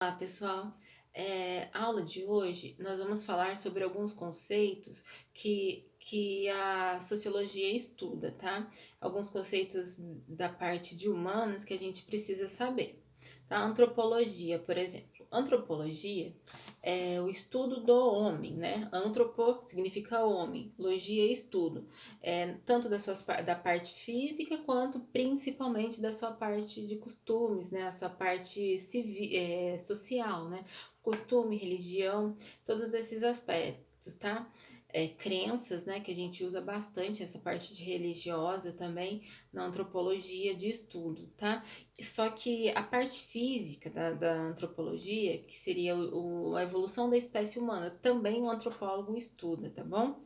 Olá, pessoal. A aula de hoje nós vamos falar sobre alguns conceitos que a sociologia estuda, tá? Alguns conceitos da parte de humanas que a gente precisa saber, tá? Antropologia, por exemplo. Antropologia é o estudo do homem, né? Antropo significa homem, logia é estudo, tanto da parte física quanto principalmente da sua parte de costumes, né? A sua parte social, né? Costume, religião, todos esses aspectos, tá? Crenças, né? Que a gente usa bastante essa parte de religiosa também na antropologia de estudo, tá? Só que a parte física da antropologia, que seria a evolução da espécie humana, também o antropólogo estuda, tá bom?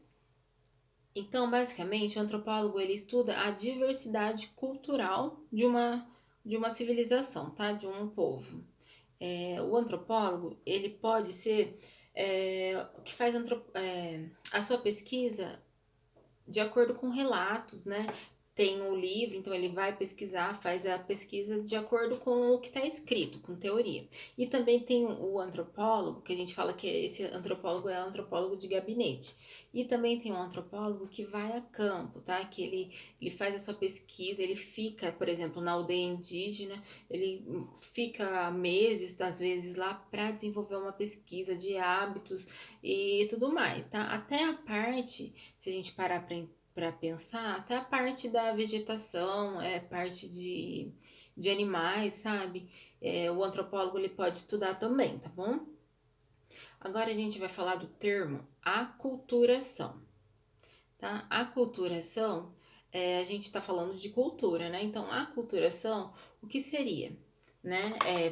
Então, basicamente, o antropólogo ele estuda a diversidade cultural de uma civilização, tá? De um povo. O antropólogo ele pode ser que faz a sua pesquisa de acordo com relatos, né? Tem o livro, então ele vai pesquisar, faz a pesquisa de acordo com o que está escrito, com teoria. E também tem o antropólogo, que a gente fala que esse antropólogo é o antropólogo de gabinete. E também tem um antropólogo que vai a campo, tá? Que ele faz a sua pesquisa, ele fica, por exemplo, na aldeia indígena, ele fica meses, às vezes, lá para desenvolver uma pesquisa de hábitos e tudo mais, tá? Até a parte, se a gente parar para pensar, até a parte da vegetação, parte de animais, sabe? O antropólogo ele pode estudar também, tá bom? Agora a gente vai falar do termo aculturação, tá? Aculturação, a gente está falando de cultura, né? Então, aculturação, o que seria? Né?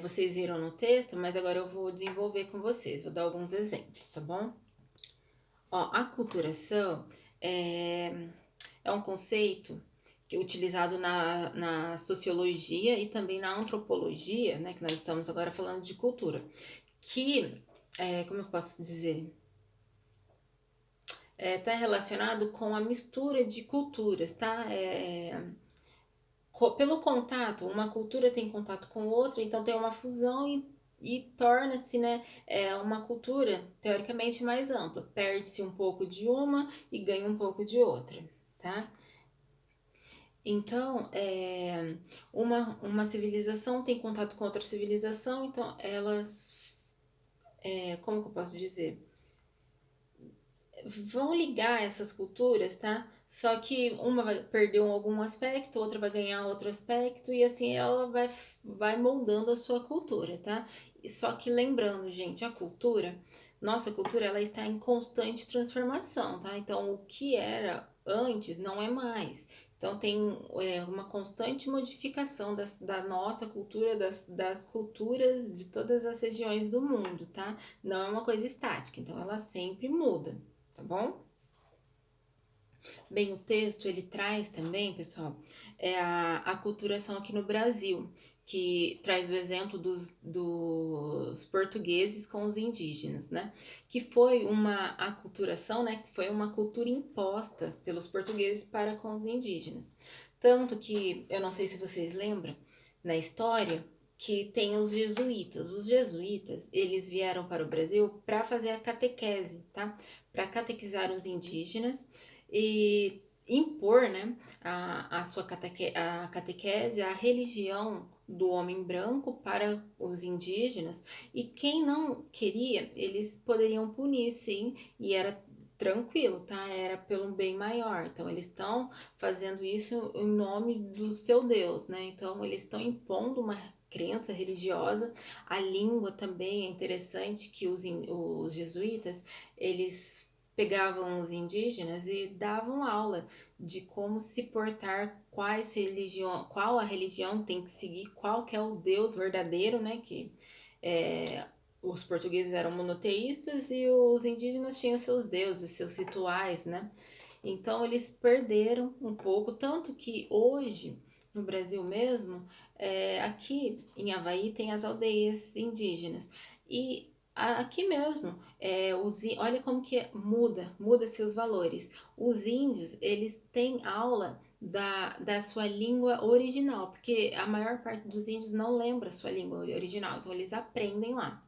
Vocês viram no texto, mas agora eu vou desenvolver com vocês, vou dar alguns exemplos, tá bom? Ó, aculturação é um conceito que é utilizado na sociologia e também na antropologia, né, que nós estamos agora falando de cultura, que, como eu posso dizer, está relacionado com a mistura de culturas, tá? Pelo contato, uma cultura tem contato com outra, então tem uma fusão e torna-se, né, uma cultura teoricamente mais ampla. Perde-se um pouco de uma e ganha um pouco de outra, tá? Então, uma civilização tem contato com outra civilização, então elas, como que eu posso dizer? Vão ligar essas culturas, tá? Só que uma vai perder algum aspecto, outra vai ganhar outro aspecto, e assim ela vai moldando a sua cultura, tá? Só que lembrando, gente, a cultura, nossa cultura, ela está em constante transformação, tá? Então, o que era antes não é mais. Então, tem uma constante modificação da nossa cultura, das culturas de todas as regiões do mundo, tá? Não é uma coisa estática, então ela sempre muda, tá bom? Bem, o texto ele traz também, pessoal, a aculturação aqui no Brasil, que traz o exemplo dos portugueses com os indígenas, né? Que foi uma aculturação, né? Que foi uma cultura imposta pelos portugueses para com os indígenas. Tanto que, eu não sei se vocês lembram, na história, que tem os jesuítas. Os jesuítas, eles vieram para o Brasil para fazer a catequese, tá? Para catequizar os indígenas e impor, né, a catequese, a religião do homem branco para os indígenas, e quem não queria, eles poderiam punir, sim, e era tranquilo, tá? Era pelo bem maior. Então eles estão fazendo isso em nome do seu Deus, né? Então eles estão impondo uma crença religiosa. A língua também é interessante que os jesuítas, eles pegavam os indígenas e davam aula de como se portar, qual a religião tem que seguir, qual que é o Deus verdadeiro, né? Que é, os portugueses eram monoteístas e os indígenas tinham seus deuses, seus rituais, né? Então eles perderam um pouco, tanto que hoje no Brasil mesmo, aqui em Havaí tem as aldeias indígenas e aqui mesmo, olha como que muda-se os valores. Os índios, eles têm aula da sua língua original, porque a maior parte dos índios não lembra a sua língua original, então eles aprendem lá.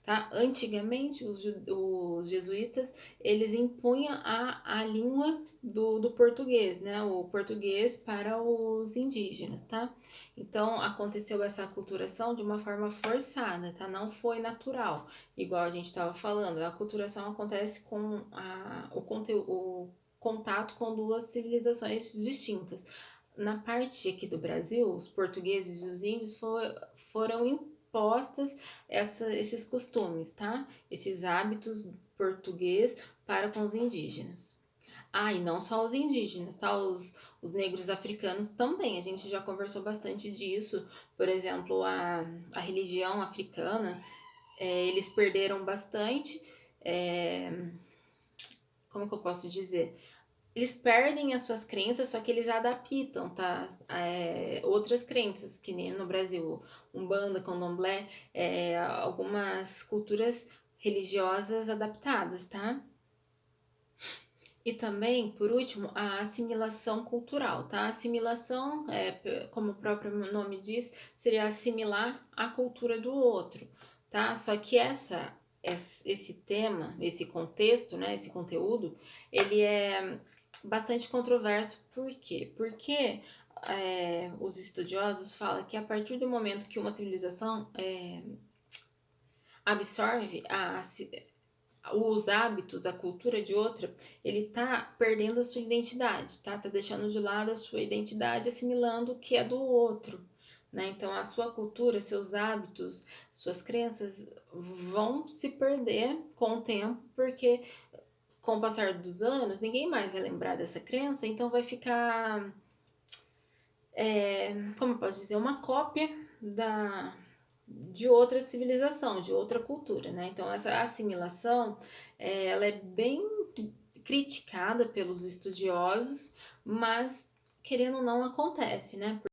Tá? Antigamente, os jesuítas, eles impunham a língua do português, né? O português para os indígenas, tá? Então, aconteceu essa aculturação de uma forma forçada, tá? Não foi natural, igual a gente estava falando. A aculturação acontece com o contato com duas civilizações distintas. Na parte aqui do Brasil, os portugueses e os índios foram impostas esses costumes, tá? Esses hábitos português para com os indígenas. Ah, e não só os indígenas, tá? Os negros africanos também. A gente já conversou bastante disso. Por exemplo, a religião africana, eles perderam bastante. é, Como que eu posso dizer? Eles perdem as suas crenças, só que eles adaptam, tá? Outras crenças, que nem no Brasil, Umbanda, Candomblé, algumas culturas religiosas adaptadas, tá? E também, por último, a assimilação cultural, tá? A assimilação, como o próprio nome diz, seria assimilar a cultura do outro, tá? Só que esse tema, esse contexto, né, esse conteúdo, ele é bastante controverso. Por quê? Porque os estudiosos falam que a partir do momento que uma civilização absorve os hábitos, a cultura de outra, ele tá perdendo a sua identidade, tá? Tá deixando de lado a sua identidade, assimilando o que é do outro, né? Então a sua cultura, seus hábitos, suas crenças vão se perder com o tempo, porque com o passar dos anos, ninguém mais vai lembrar dessa crença, então vai ficar, como eu posso dizer, uma cópia de outra civilização, de outra cultura, né? Então essa assimilação, ela é bem criticada pelos estudiosos, mas querendo ou não acontece, né?